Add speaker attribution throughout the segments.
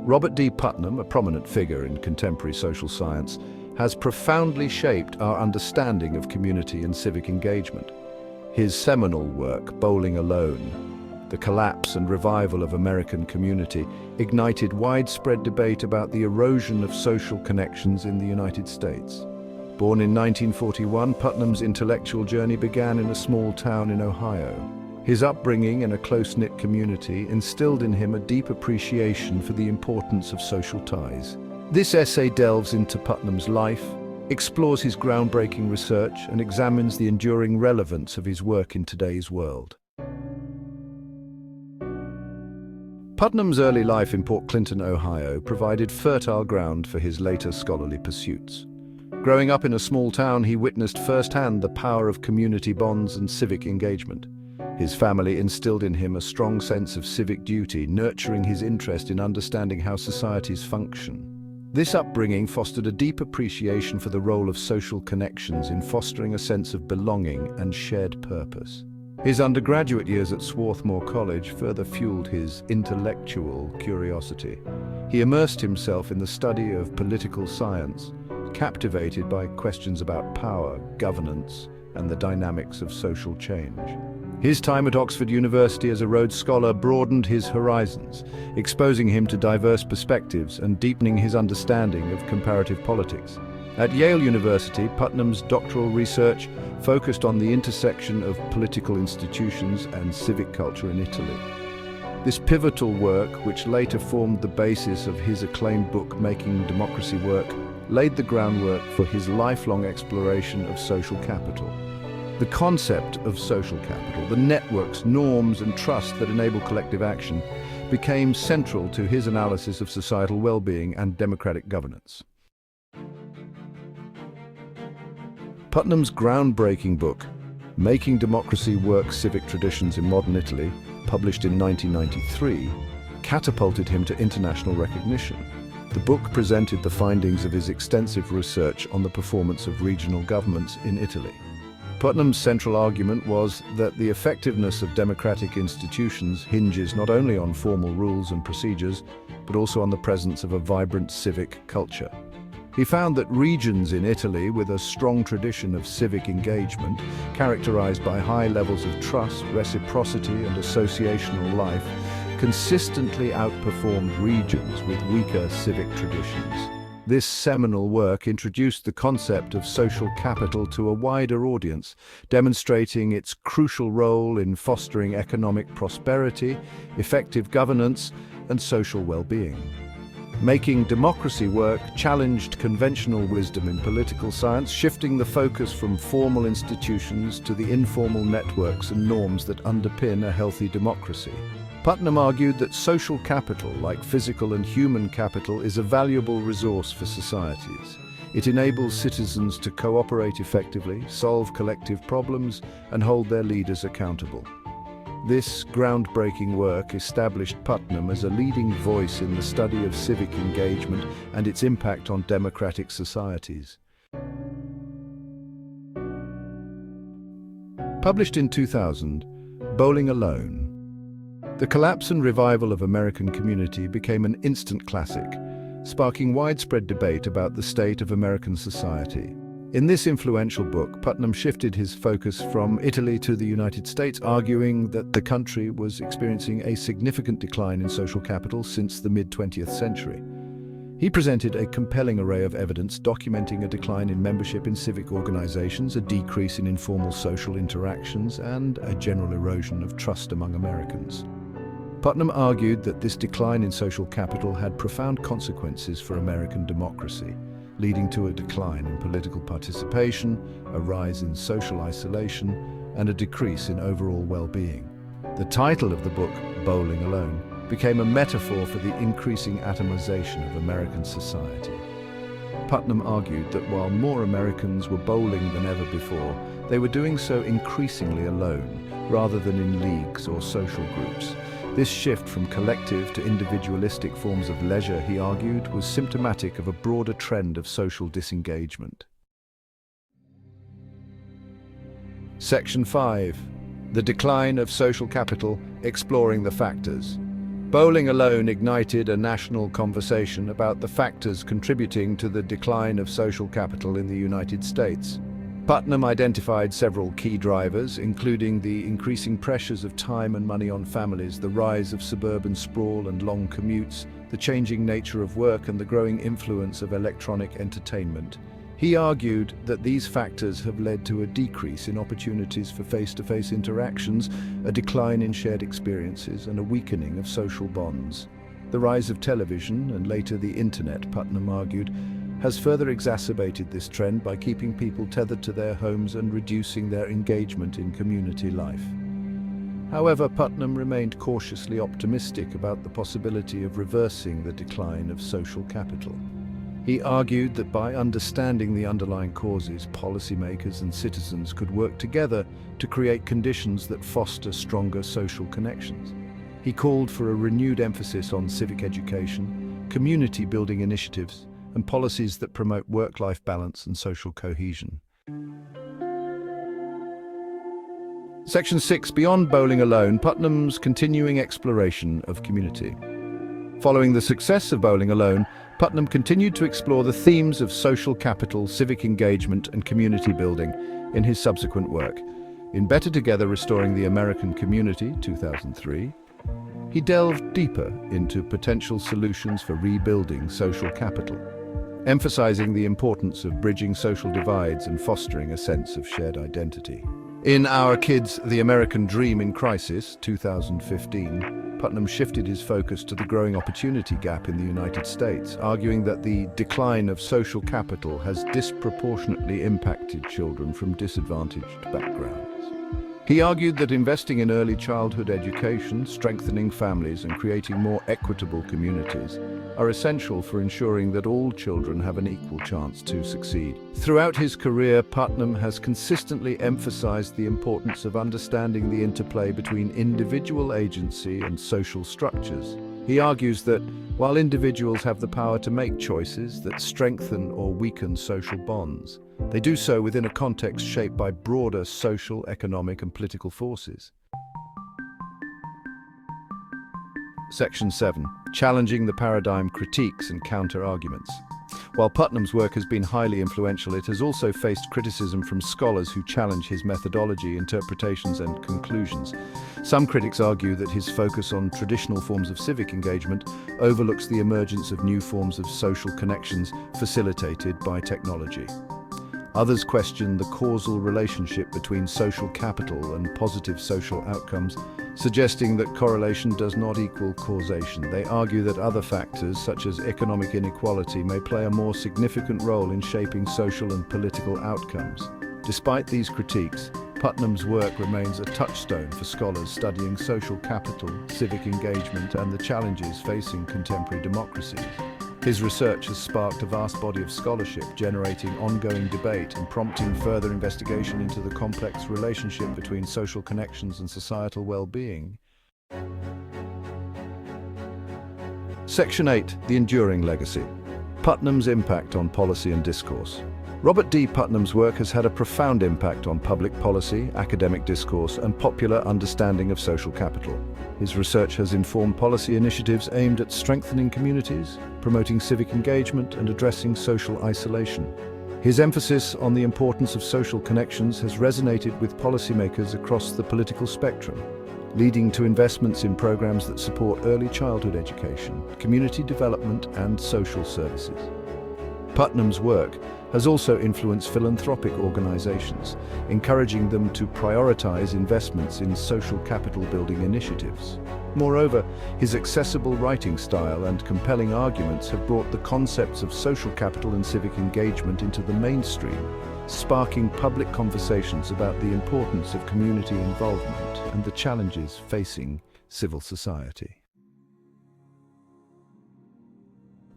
Speaker 1: Robert D. Putnam, a prominent figure in contemporary social science, has profoundly shaped our understanding of community and civic engagement. His seminal work, Bowling Alone: The Collapse and Revival of American Community, ignited widespread debate about the erosion of social connections in the United States. Born in 1941, Putnam's intellectual journey began in a small town in Ohio. His upbringing in a close-knit community instilled in him a deep appreciation for the importance of social ties. This essay delves into Putnam's life, explores his groundbreaking research, and examines the enduring relevance of his work in today's world. Putnam's early life in Port Clinton, Ohio, provided fertile ground for his later scholarly pursuits. Growing up in a small town, he witnessed firsthand the power of community bonds and civic engagement. His family instilled in him a strong sense of civic duty, nurturing his interest in understanding how societies function. This upbringing fostered a deep appreciation for the role of social connections in fostering a sense of belonging and shared purpose. His undergraduate years at Swarthmore College further fueled his intellectual curiosity. He immersed himself in the study of political science, captivated by questions about power, governance, and the dynamics of social change. His time at Oxford University as a Rhodes Scholar broadened his horizons, exposing him to diverse perspectives and deepening his understanding of comparative politics. At Yale University, Putnam's doctoral research focused on the intersection of political institutions and civic culture in Italy. This pivotal work, which later formed the basis of his acclaimed book Making Democracy Work, laid the groundwork for his lifelong exploration of social capital. The concept of social capital, the networks, norms, and trust that enable collective action, became central to his analysis of societal well-being and democratic governance. Putnam's groundbreaking book, Making Democracy Work: Civic Traditions in Modern Italy, published in 1993, catapulted him to international recognition. The book presented the findings of his extensive research on the performance of regional governments in Italy. Putnam's central argument was that the effectiveness of democratic institutions hinges not only on formal rules and procedures, but also on the presence of a vibrant civic culture. He found that regions in Italy with a strong tradition of civic engagement, characterized by high levels of trust, reciprocity, and associational life, consistently outperformed regions with weaker civic traditions. This seminal work introduced the concept of social capital to a wider audience, demonstrating its crucial role in fostering economic prosperity, effective governance, and social well-being. Making Democracy Work challenged conventional wisdom in political science, shifting the focus from formal institutions to the informal networks and norms that underpin a healthy democracy. Putnam argued that social capital, like physical and human capital, is a valuable resource for societies. It enables citizens to cooperate effectively, solve collective problems, and hold their leaders accountable. This groundbreaking work established Putnam as a leading voice in the study of civic engagement and its impact on democratic societies. Published in 2000, Bowling Alone: The Collapse and Revival of American Community became an instant classic, sparking widespread debate about the state of American society. In this influential book, Putnam shifted his focus from Italy to the United States, arguing that the country was experiencing a significant decline in social capital since the mid-20th century. He presented a compelling array of evidence documenting a decline in membership in civic organizations, a decrease in informal social interactions, and a general erosion of trust among Americans. Putnam argued that this decline in social capital had profound consequences for American democracy, leading to a decline in political participation, a rise in social isolation, and a decrease in overall well-being. The title of the book, Bowling Alone, became a metaphor for the increasing atomization of American society. Putnam argued that while more Americans were bowling than ever before, they were doing so increasingly alone, rather than in leagues or social groups. This shift from collective to individualistic forms of leisure, he argued, was symptomatic of a broader trend of social disengagement. Section 5. The Decline of Social Capital, Exploring the Factors. Bowling alone ignited a national conversation about the factors contributing to the decline of social capital in the United States. Putnam identified several key drivers, including the increasing pressures of time and money on families, the rise of suburban sprawl and long commutes, the changing nature of work, and the growing influence of electronic entertainment. He argued that these factors have led to a decrease in opportunities for face-to-face interactions, a decline in shared experiences, and a weakening of social bonds. The rise of television, and later the internet, Putnam argued, has further exacerbated this trend by keeping people tethered to their homes and reducing their engagement in community life. However, Putnam remained cautiously optimistic about the possibility of reversing the decline of social capital. He argued that by understanding the underlying causes, policymakers and citizens could work together to create conditions that foster stronger social connections. He called for a renewed emphasis on civic education, community-building initiatives, and policies that promote work-life balance and social cohesion. Section 6. Beyond bowling alone, Putnam's continuing exploration of community. Following the success of Bowling Alone, Putnam continued to explore the themes of social capital, civic engagement, and community building in his subsequent work. In Better Together, Restoring the American Community, 2003, he delved deeper into potential solutions for rebuilding social capital, emphasizing the importance of bridging social divides and fostering a sense of shared identity. In Our Kids, The American Dream in Crisis, 2015, Putnam shifted his focus to the growing opportunity gap in the United States, arguing that the decline of social capital has disproportionately impacted children from disadvantaged backgrounds. He argued that investing in early childhood education, strengthening families, and creating more equitable communities are essential for ensuring that all children have an equal chance to succeed. Throughout his career, Putnam has consistently emphasized the importance of understanding the interplay between individual agency and social structures. He argues that while individuals have the power to make choices that strengthen or weaken social bonds, they do so within a context shaped by broader social, economic, and political forces. Section 7. Challenging the paradigm, critiques and counter-arguments. While Putnam's work has been highly influential, it has also faced criticism from scholars who challenge his methodology, interpretations, and conclusions. Some critics argue that his focus on traditional forms of civic engagement overlooks the emergence of new forms of social connections facilitated by technology. Others question the causal relationship between social capital and positive social outcomes, suggesting that correlation does not equal causation. They argue that other factors, such as economic inequality, may play a more significant role in shaping social and political outcomes. Despite these critiques, Putnam's work remains a touchstone for scholars studying social capital, civic engagement, and the challenges facing contemporary democracies. His research has sparked a vast body of scholarship, generating ongoing debate and prompting further investigation into the complex relationship between social connections and societal well-being. Section 8. The Enduring Legacy. Putnam's impact on policy and discourse. Robert D. Putnam's work has had a profound impact on public policy, academic discourse, and popular understanding of social capital. His research has informed policy initiatives aimed at strengthening communities, promoting civic engagement, and addressing social isolation. His emphasis on the importance of social connections has resonated with policymakers across the political spectrum, leading to investments in programs that support early childhood education, community development, and social services. Putnam's work has also influenced philanthropic organizations, encouraging them to prioritize investments in social capital building initiatives. Moreover, his accessible writing style and compelling arguments have brought the concepts of social capital and civic engagement into the mainstream, sparking public conversations about the importance of community involvement and the challenges facing civil society.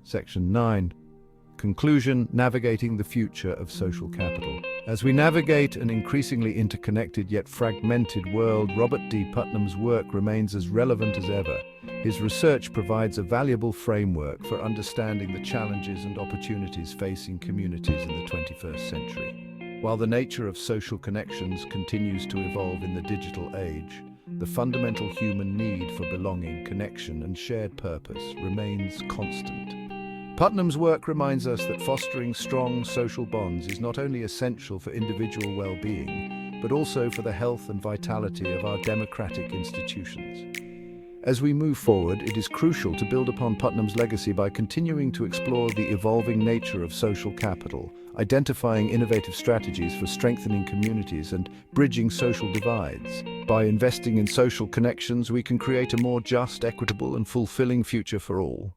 Speaker 1: Section 9. Conclusion: Navigating the future of social capital. As we navigate an increasingly interconnected yet fragmented world, Robert D. Putnam's work remains as relevant as ever. His research provides a valuable framework for understanding the challenges and opportunities facing communities in the 21st century. While the nature of social connections continues to evolve in the digital age, the fundamental human need for belonging, connection, and shared purpose remains constant. Putnam's work reminds us that fostering strong social bonds is not only essential for individual well-being, but also for the health and vitality of our democratic institutions. As we move forward, it is crucial to build upon Putnam's legacy by continuing to explore the evolving nature of social capital, identifying innovative strategies for strengthening communities and bridging social divides. By investing in social connections, we can create a more just, equitable, and fulfilling future for all.